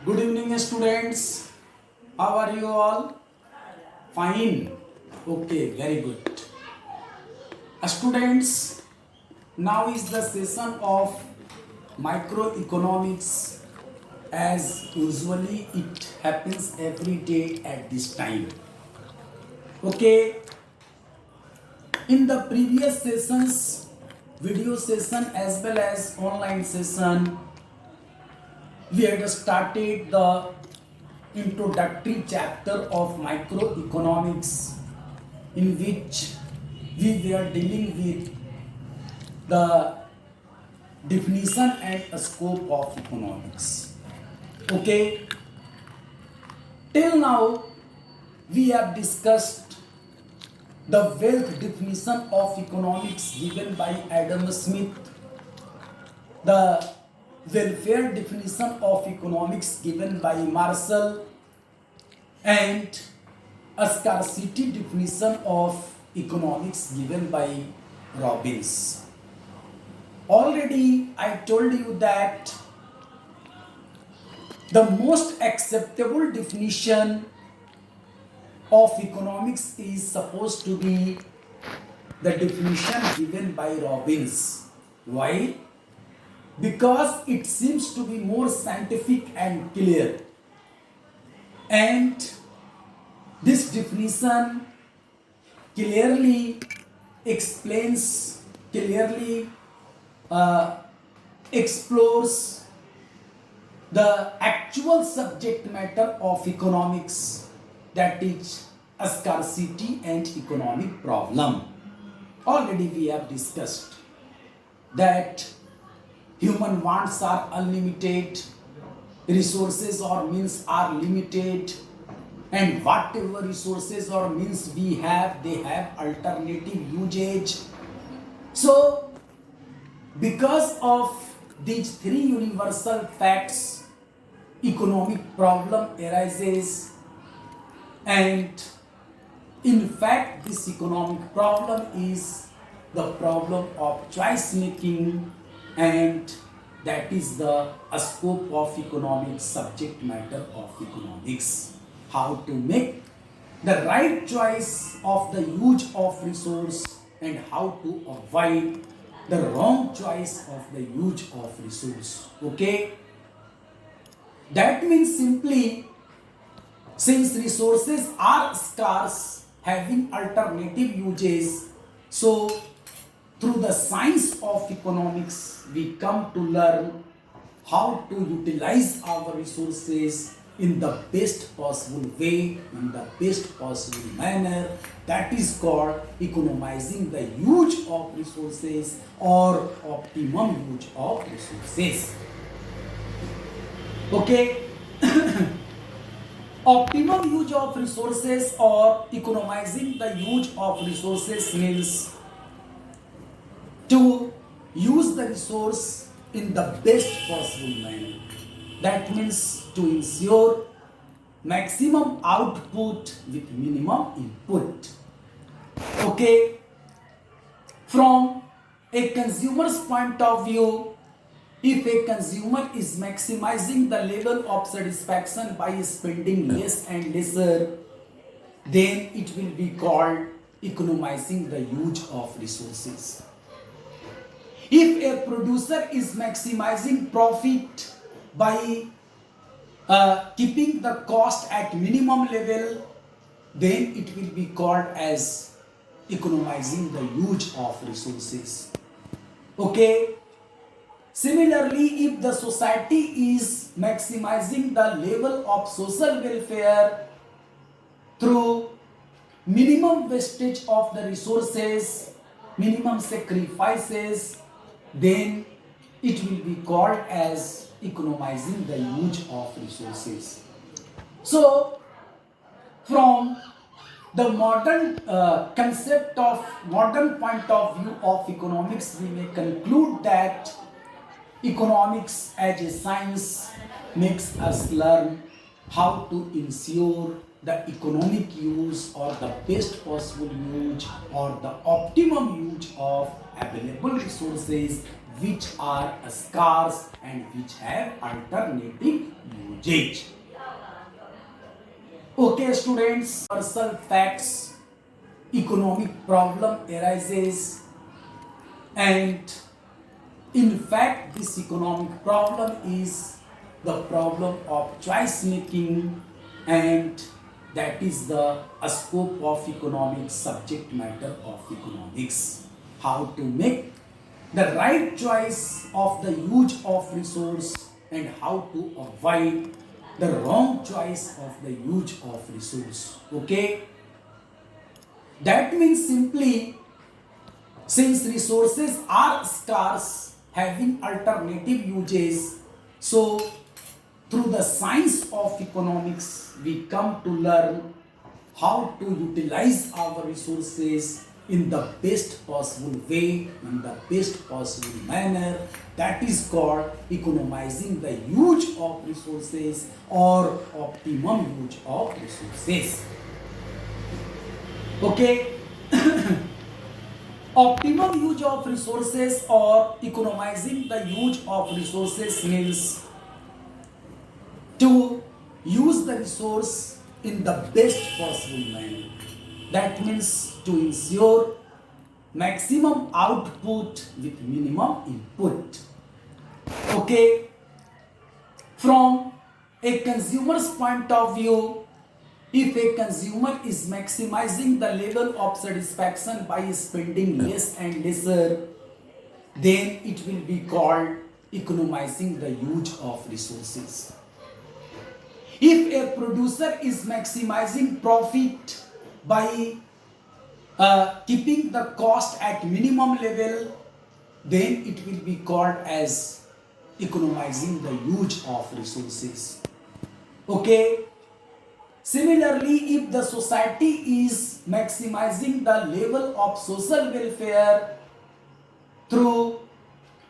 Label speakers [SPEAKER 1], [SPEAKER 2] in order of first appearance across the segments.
[SPEAKER 1] Good evening, students. How are you all? Fine. Okay, very good. Students, now is the session of microeconomics as usually it happens every day at this time. Okay, in the previous sessions, video session as well as online session, we had started the introductory chapter of microeconomics in which we were dealing with the definition and scope of economics. Okay, till now we have discussed the wealth definition of economics given by Adam Smith, the welfare definition of economics given by Marshall, and a scarcity definition of economics given by Robbins. Already I told you that the most acceptable definition of economics is supposed to be the definition given by Robbins. Why? Because it seems to be more scientific and clear. And this definition clearly explains, clearly explores the actual subject matter of economics, that is a scarcity and economic problem. Already we have discussed that human wants are unlimited, resources or means are limited, and whatever resources or means we have, they have alternative usage. So, because of these three universal facts, economic problem arises, and in fact this economic problem is the problem of choice making, and that is the scope of economics, subject matter of economics. How to make the right choice of the use of resource and how to avoid the wrong choice of the use of resource. Okay? That means simply, since resources are scarce, having alternative uses, so through the science of economics, we come to learn how to utilize our resources in the best possible way, in the best possible manner. That is called economizing the use of resources or optimum use of resources. Okay? Optimum use of resources or economizing the use of resources means to use the resource in the best possible manner. That means to ensure maximum output with minimum input. Okay? From a consumer's point of view, if a consumer is maximizing the level of satisfaction by spending less and lesser, then it will be called economizing the use of resources. If a producer is maximizing profit by keeping the cost at minimum level, then it will be called as economizing the use of resources. Okay? Similarly, if the society is maximizing the level of social welfare through minimum wastage of the resources, minimum sacrifices, then it will be called as economizing the use of resources. So, from the modern concept of modern point of view of economics, we may conclude that economics as a science makes us learn how to ensure the economic use or the best possible use or the optimum use of available resources which are scarce and which have alternative usage. Okay, students, universal facts, economic problem arises, and in fact, this economic problem is the problem of choice making, and that is the scope of economics, subject matter of economics. How to make the right choice of the use of resource and how to avoid the wrong choice of the use of resource. Okay, that means simply, since resources are scarce, having alternative uses, so through the science of economics we come to learn how to utilize our resources in the best possible way, in the best possible manner. That is called economizing the use of resources or optimum use of resources. Okay. Optimum use of resources or economizing the use of resources means to use the resource in the best possible manner. That means to ensure maximum output with minimum input. Okay, from a consumer's point of view, if a consumer is maximizing the level of satisfaction by spending less and lesser, then it will be called economizing the use of resources. If a producer is maximizing profit by keeping the cost at minimum level, then it will be called as economizing the use of resources. Okay. Similarly, if the society is maximizing the level of social welfare through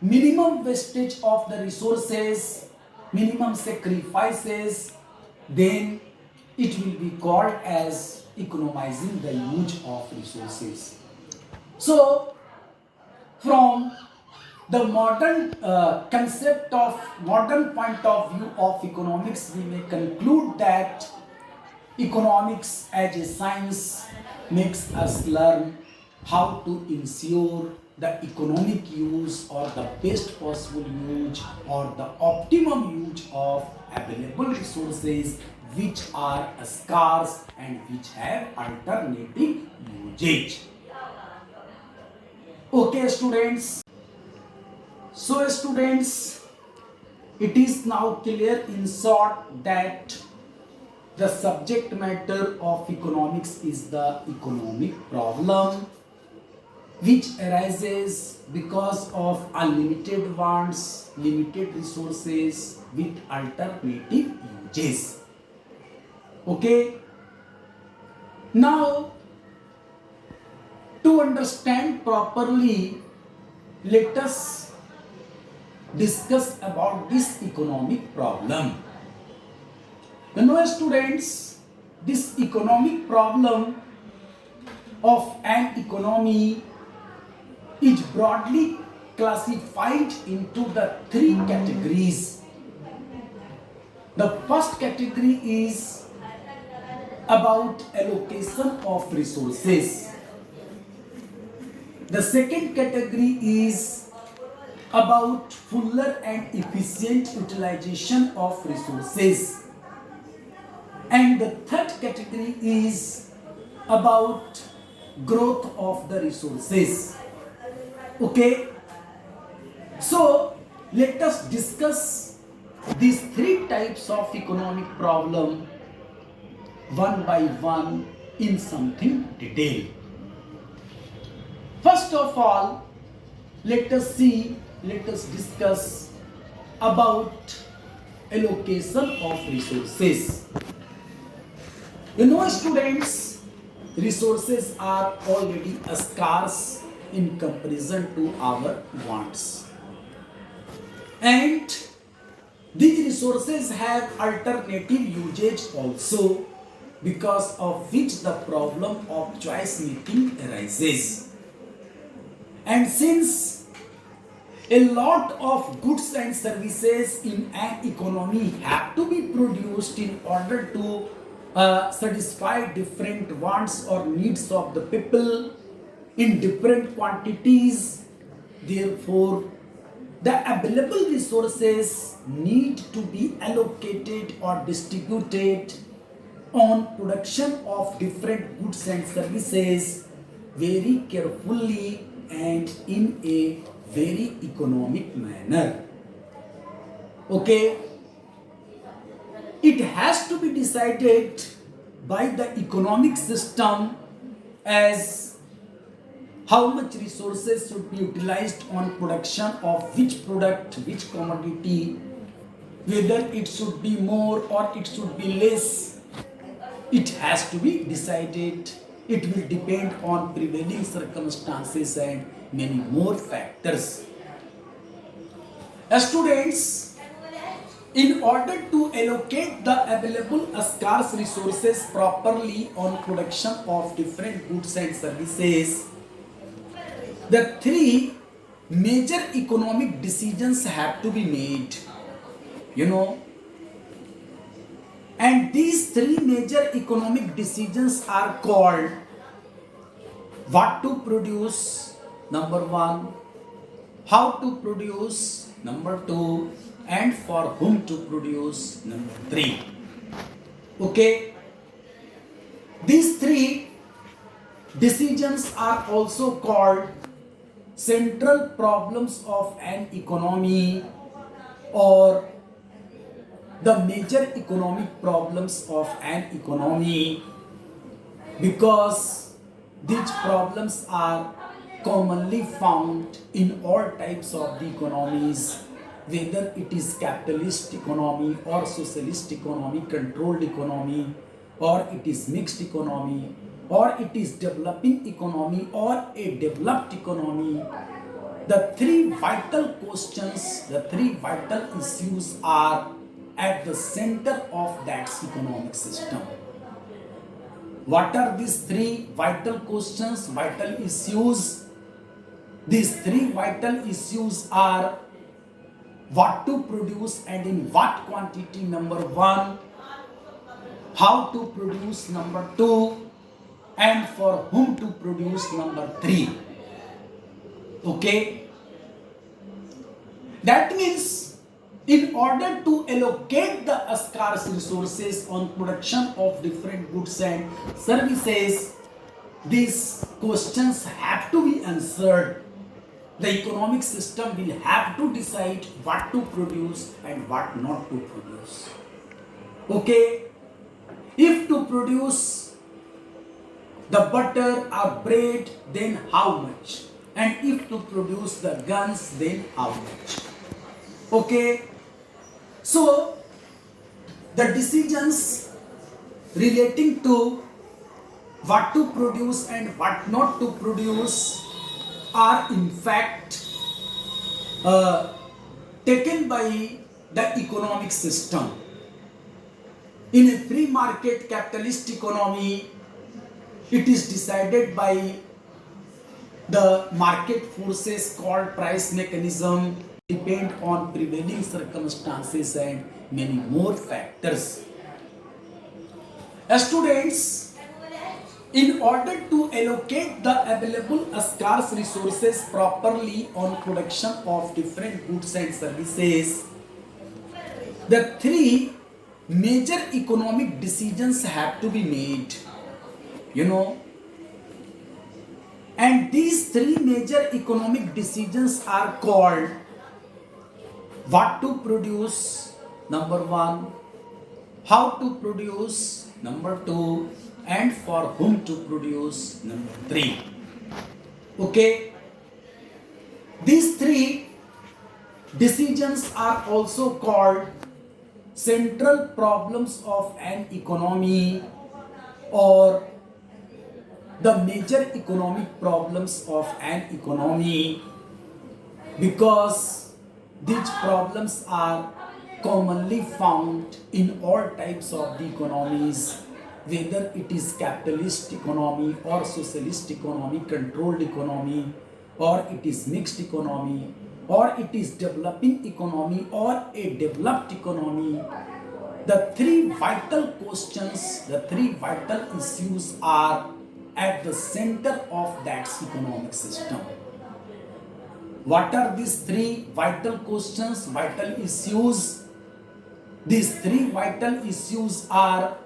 [SPEAKER 1] minimum wastage of the resources, minimum sacrifices, then it will be called as economizing the use of resources. So, from the modern concept of modern point of view of economics, we may conclude that economics as a science makes us learn how to ensure the economic use or the best possible use or the optimum use of available resources which are scarce and which have alternative usage. Okay, students. So, students, it is now clear in short that the subject matter of economics is the economic problem which arises because of unlimited wants, limited resources with alternative uses. Okay. Now, to understand properly, let us discuss about this economic problem. Students, this economic problem of an economy is broadly classified into the three categories. The first category is about allocation of resources. The second category is about fuller and efficient utilization of resources. And the third category is about growth of the resources. Okay. So let us discuss these three types of economic problem one by one in something detail. First of all, let us discuss about allocation of resources. Students, resources are already scarce in comparison to our wants. And these resources have alternative usage also, because of which the problem of choice making arises. And since A lot of goods and services in an economy have to be produced in order to satisfy different wants or needs of the people in different quantities. Therefore, the available resources need to be allocated or distributed on production of different goods and services very carefully and in a very economic manner. Okay, it has to be decided by the economic system as how much resources should be utilized on production of which product, which commodity, whether it should be more or it should be less. It has to be decided. It will depend on prevailing circumstances and many more factors. Students, in order to allocate the available scarce resources properly on production of different goods and services, the three major economic decisions have to be made, and these three major economic decisions are called what to produce, number one, how to produce, number two, and for whom to produce, number three. Okay, these three decisions are also called central problems of an economy or the major economic problems of an economy, because these problems are commonly found in all types of the economies, whether it is capitalist economy or socialist economy, controlled economy, or it is mixed economy, or it is developing economy or a developed economy. The three vital questions, the three vital issues are at the center of that economic system. What are these three vital questions, vital issues? These three vital issues are what to produce and in what quantity, number one, how to produce, number two, and for whom to produce, number three. Okay, that means in order to allocate the scarce resources on production of different goods and services, these questions have to be answered. The economic system will have to decide what to produce and what not to produce. Okay, if to produce the butter or bread, then how much? And if to produce the guns, then how much? Okay, so the decisions relating to what to produce and what not to produce are in fact taken by the economic system. In a free market capitalist economy, it is decided by the market forces called price mechanism, depend on prevailing circumstances and many more factors. Students, in order to allocate the available scarce resources properly on production of different goods and services, the three major economic decisions have to be made, and these three major economic decisions are called what to produce, number one, how to produce, number two, and for whom to produce, number three. Okay, these three decisions are also called central problems of an economy or the major economic problems of an economy, because these problems are commonly found in all types of the economies, whether it is capitalist economy or socialist economy, controlled economy, or it is mixed economy, or it is developing economy or a developed economy, the three vital questions, the three vital issues are at the center of that economic system. What are these three vital questions, vital issues? These three vital issues are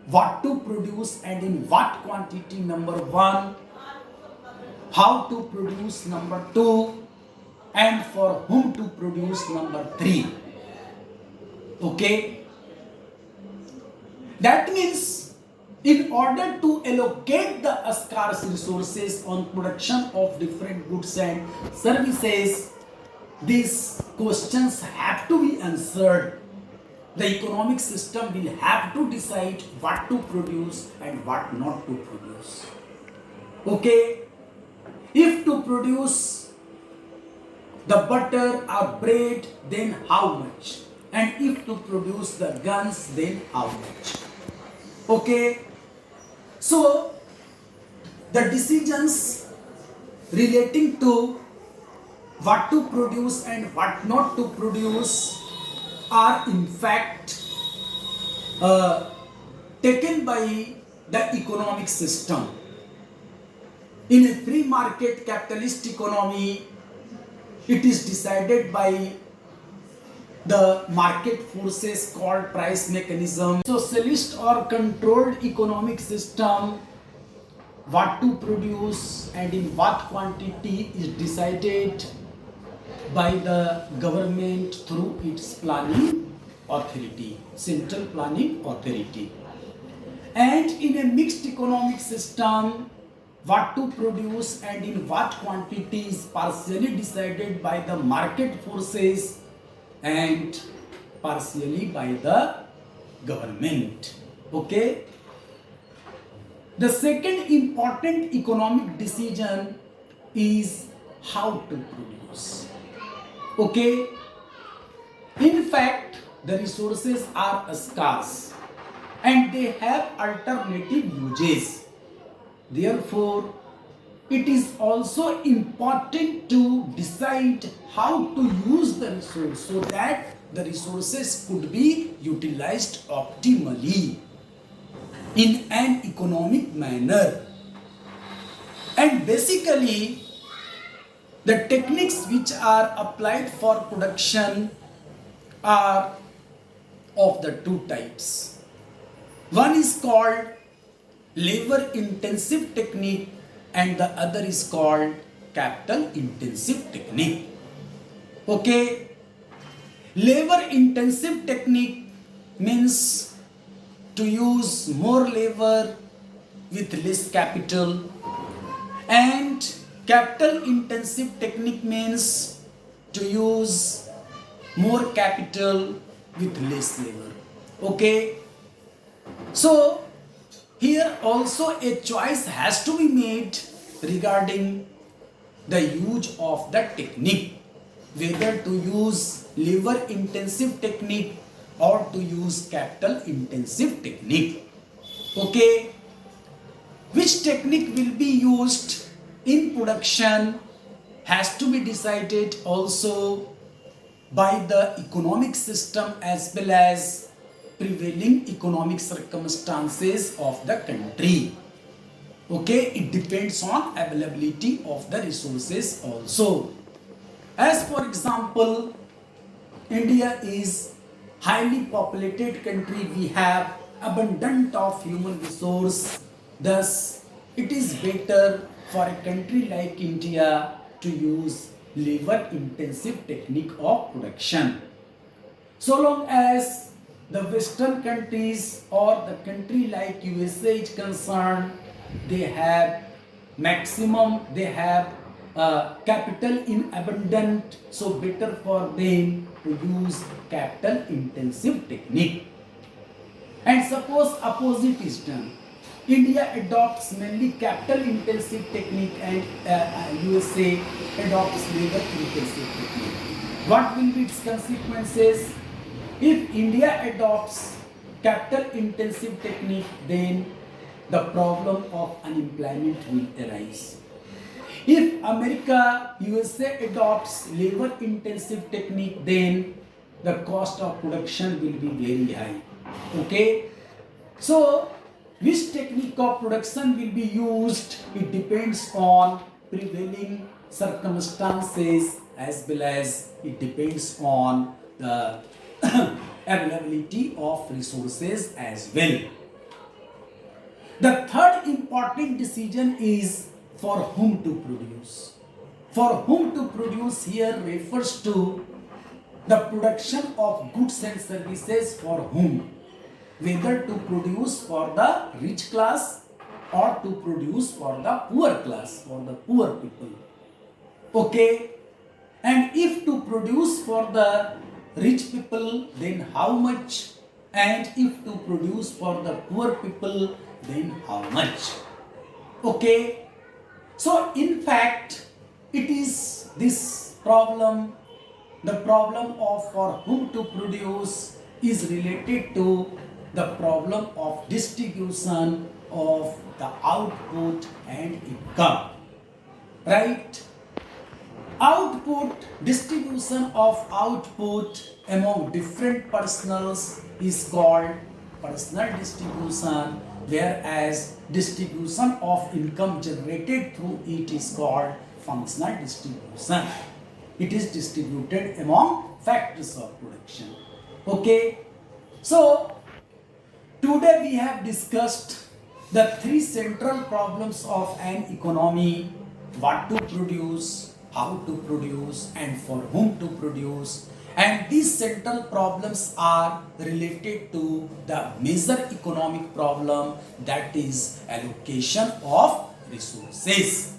[SPEAKER 1] what to produce and in what quantity, number one, how to produce, number two, and for whom to produce, number three. Okay? That means in order to allocate the scarce resources on production of different goods and services, these questions have to be answered. The economic system will have to decide what to produce and what not to produce. Okay? If to produce the butter or bread, then how much? And if to produce the guns, then how much? Okay? So, the decisions relating to what to produce and what not to produce are in fact taken by the economic system. In a free market capitalist economy, it is decided by the market forces called price mechanism. Socialist or controlled economic system, what to produce and in what quantity is decided by the government through its planning authority, central planning authority. And in a mixed economic system, what to produce and in what quantity is partially decided by the market forces and partially by the government. Okay? The second important economic decision is how to produce. Okay? In fact, the resources are scarce and they have alternative uses. Therefore, it is also important to decide how to use the resource so that the resources could be utilized optimally in an economic manner. And basically, the techniques which are applied for production are of the two types. One is called labor intensive technique and the other is called capital intensive technique. Okay? Labor intensive technique means to use more labor with less capital, and capital intensive technique means to use more capital with less labor. Okay? So here also a choice has to be made regarding the use of the technique, whether to use labor intensive technique or to use capital intensive technique. Okay? Which technique will be used in production has to be decided also by the economic system as well as prevailing economic circumstances of the country. Okay, it depends on availability of the resources also. As for example, India is highly populated country. We have abundant of human resource. Thus, it is better for a country like India to use labor intensive technique of production. So long as the Western countries or the country like USA is concerned, they have maximum, they have capital in abundant, so better for them to use capital intensive technique. And suppose opposite is done, India adopts mainly capital intensive technique and USA adopts labor intensive technique. What will be its consequences? If India adopts capital intensive technique, then the problem of unemployment will arise. If America, USA adopts labor intensive technique, then the cost of production will be very high. Okay. So, which technique of production will be used? It depends on prevailing circumstances as well as it depends on the availability of resources as well. The third important decision is for whom to produce. For whom to produce here refers to the production of goods and services for whom, whether to produce for the rich class or to produce for the poor class, for the poor people. Okay, and if to produce for the rich people, then how much, and if to produce for the poor people, then how much. Okay, so in fact it is this problem, the problem of for whom to produce is related to the problem of distribution of the output and income, right? Output, distribution of output among different personals is called personal distribution, whereas distribution of income generated through it is called functional distribution. It is distributed among factors of production. Okay, so today we have discussed the three central problems of an economy: what to produce, how to produce, and for whom to produce. And these central problems are related to the major economic problem, that is allocation of resources.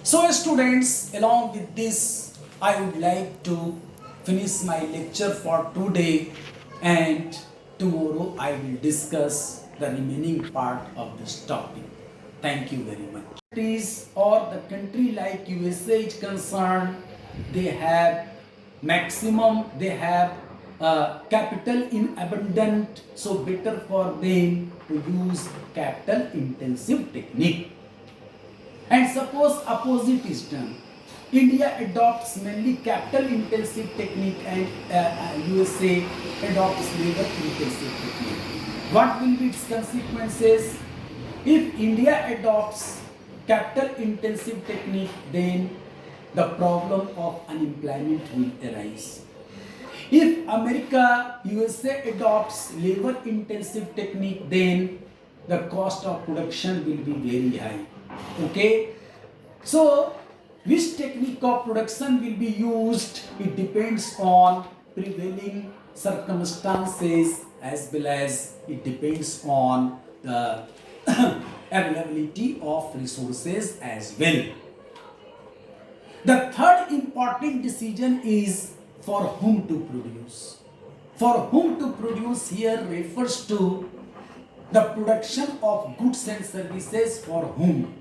[SPEAKER 1] So students, along with this, I would like to finish my lecture for today, and tomorrow I will discuss the remaining part of this topic. Thank you very much. Countries or the country like USA is concerned, they have capital in abundant, so better for them to use capital intensive technique. And suppose opposite is done, India adopts mainly capital intensive technique and USA adopts labor intensive technique. What will be its consequences? If India adopts capital intensive technique, then the problem of unemployment will arise. If America, USA adopts labor intensive technique, then the cost of production will be very high. Okay, so which technique of production will be used? It depends on prevailing circumstances as well as it depends on the availability of resources as well. The third important decision is for whom to produce. For whom to produce here refers to the production of goods and services for whom,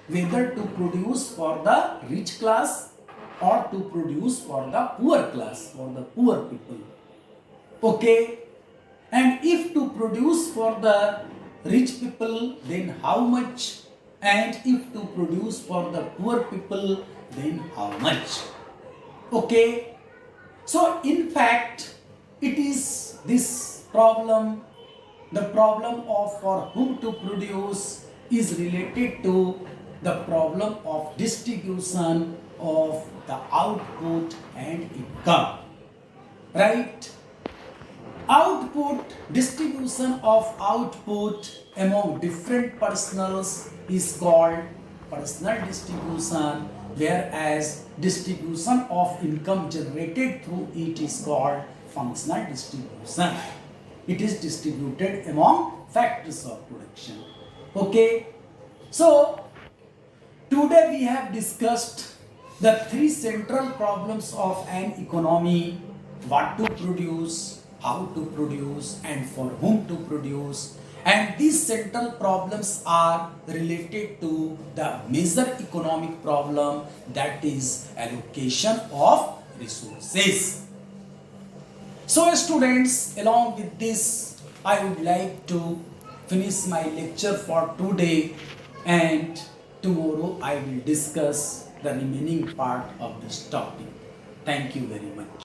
[SPEAKER 1] whether to produce for the rich class or to produce for the poor class, for the poor people. Okay, and if to produce for the rich people, then how much, and if to produce for the poor people, then how much. Okay, so in fact it is this problem, the problem of for whom to produce is related to the problem of distribution of the output and income, right? Output, distribution of output among different personals is called personal distribution, whereas distribution of income generated through it is called functional distribution. It is distributed among factors of production. Okay, so today we have discussed the three central problems of an economy: what to produce, how to produce, and for whom to produce. And these central problems are related to the major economic problem, that is allocation of resources. So students, along with this, I would like to finish my lecture for today, and tomorrow I will discuss the remaining part of this topic. Thank you very much.